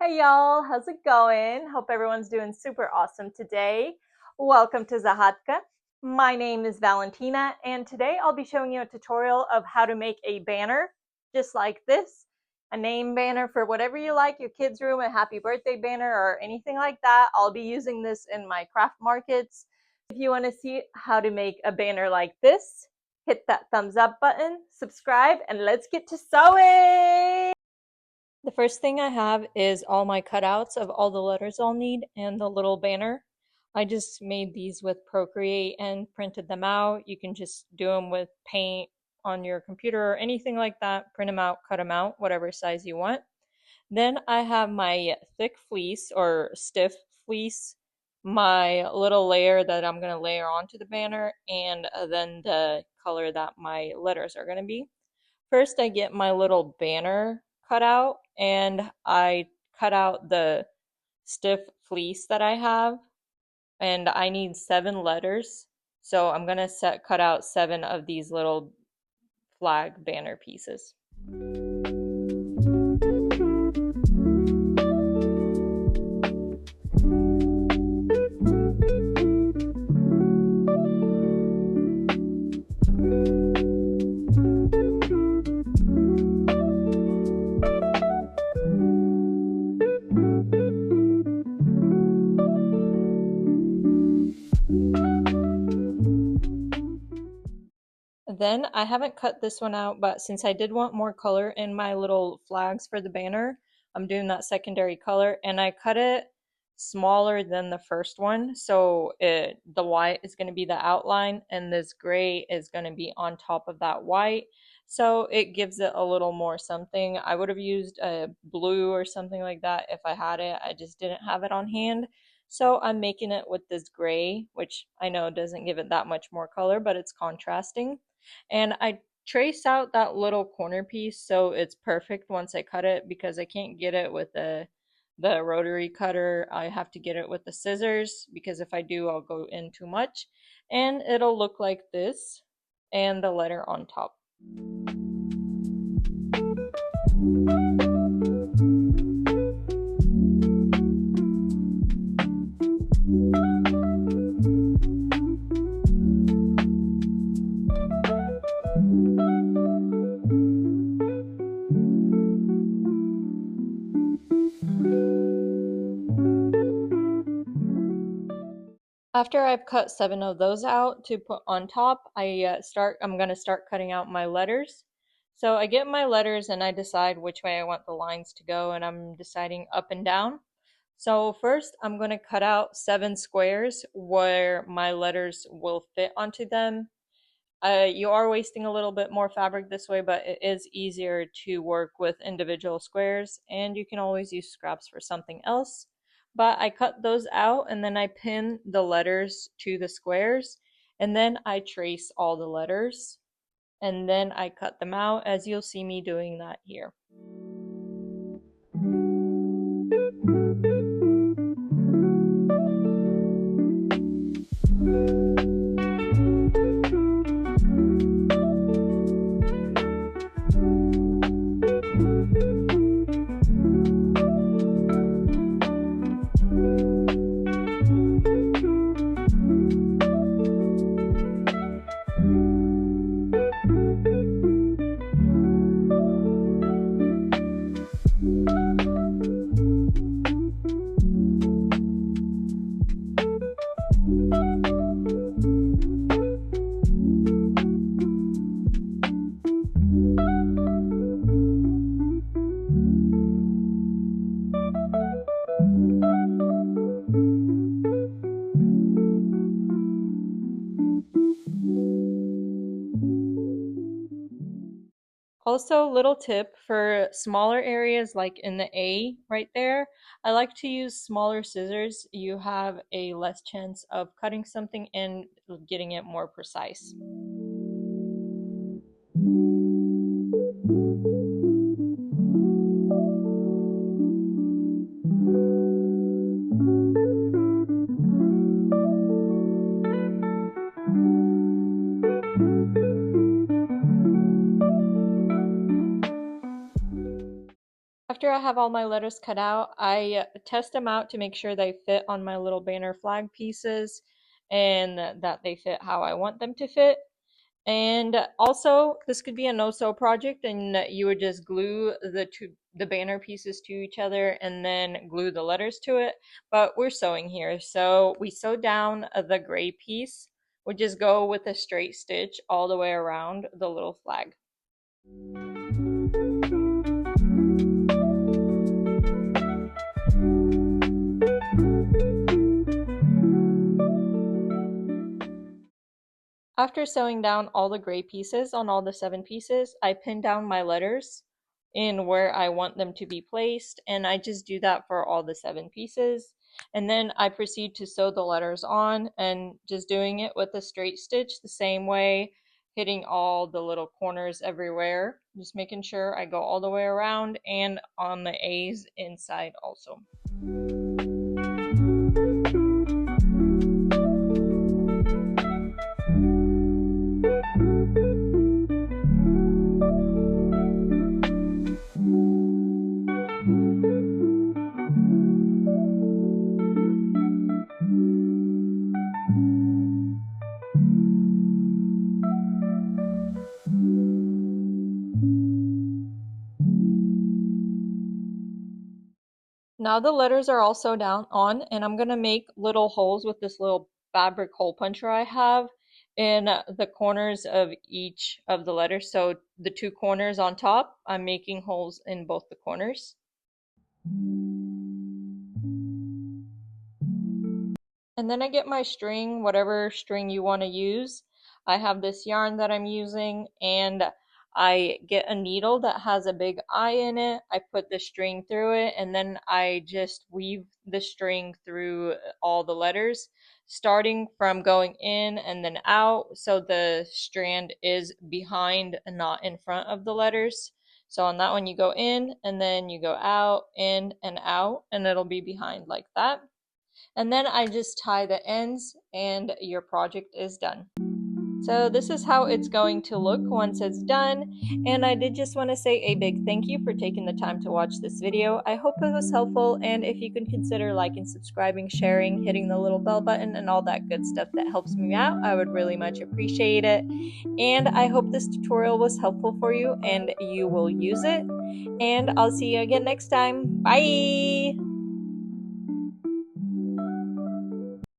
Hey y'all, how's it going? Hope everyone's doing super awesome today. Welcome to Zahatka. My name is Valentina, and today I'll be showing you a tutorial of how to make a banner just like this. A name banner for whatever you like, your kid's room, a happy birthday banner, or anything like that. I'll be using this in my craft markets. If you want to see how to make a banner like this, hit that thumbs up button, subscribe, and let's get to sewing! The first thing I have is all my cutouts of all the letters I'll need and the little banner. I just made these with Procreate and printed them out. You can just do them with paint on your computer or anything like that. Print them out, cut them out, whatever size you want. Then I have my thick fleece or stiff fleece, my little layer that I'm going to layer onto the banner, and then the color that my letters are going to be. First, I get my little banner cut out and I cut out the stiff fleece that I have, and I need 7 letters. So I'm gonna cut out 7 of these little flag banner pieces. Then I haven't cut this one out, but since I did want more color in my little flags for the banner, I'm doing that secondary color, and I cut it smaller than the first one. So the white is going to be the outline, and this gray is going to be on top of that white. So it gives it a little more something. I would have used a blue or something like that if I had it. I just didn't have it on hand. So I'm making it with this gray, which I know doesn't give it that much more color, but it's contrasting. And I trace out that little corner piece so it's perfect once I cut it, because I can't get it with the rotary cutter. I have to get it with the scissors, because if I do, I'll go in too much. And it'll look like this, and the letter on top. After I've cut 7 of those out to put on top, I'm gonna start cutting out my letters. So I get my letters and I decide which way I want the lines to go, and I'm deciding up and down. So first I'm gonna cut out 7 squares where my letters will fit onto them. You are wasting a little bit more fabric this way, but it is easier to work with individual squares, and you can always use scraps for something else. But I cut those out and then I pin the letters to the squares, and then I trace all the letters, and then I cut them out, as you'll see me doing that here. Also, little tip for smaller areas like in the A right there, I like to use smaller scissors. You have a less chance of cutting something and getting it more precise. after I have all my letters cut out, I test them out to make sure they fit on my little banner flag pieces and that they fit how I want them to fit. And also, this could be a no-sew project, and you would just glue the banner pieces to each other and then glue the letters to it. But we're sewing here, so we sew down the gray piece. We just go with a straight stitch all the way around the little flag. After sewing down all the gray pieces on all the 7 pieces, I pin down my letters in where I want them to be placed, and I just do that for all the 7 pieces. And then I proceed to sew the letters on, and just doing it with a straight stitch the same way, hitting all the little corners everywhere, just making sure I go all the way around and on the A's inside also. Now the letters are all sewed down on, and I'm gonna make little holes with this little fabric hole puncher I have in the corners of each of the letters. So the 2 corners on top, I'm making holes in both the corners. And then I get my string, whatever string you want to use. I have this yarn that I'm using, and I get a needle that has a big eye in it. I put the string through it, and then I just weave the string through all the letters, starting from going in and then out, so the strand is behind and not in front of the letters. So on that one, you go in, and then you go out, in, and out, and it'll be behind like that. And then I just tie the ends and your project is done. So this is how it's going to look once it's done, and I did just want to say a big thank you for taking the time to watch this video. I hope it was helpful, and if you can consider liking, subscribing, sharing, hitting the little bell button, and all that good stuff that helps me out, I would really much appreciate it. And I hope this tutorial was helpful for you and you will use it, and I'll see you again next time. Bye!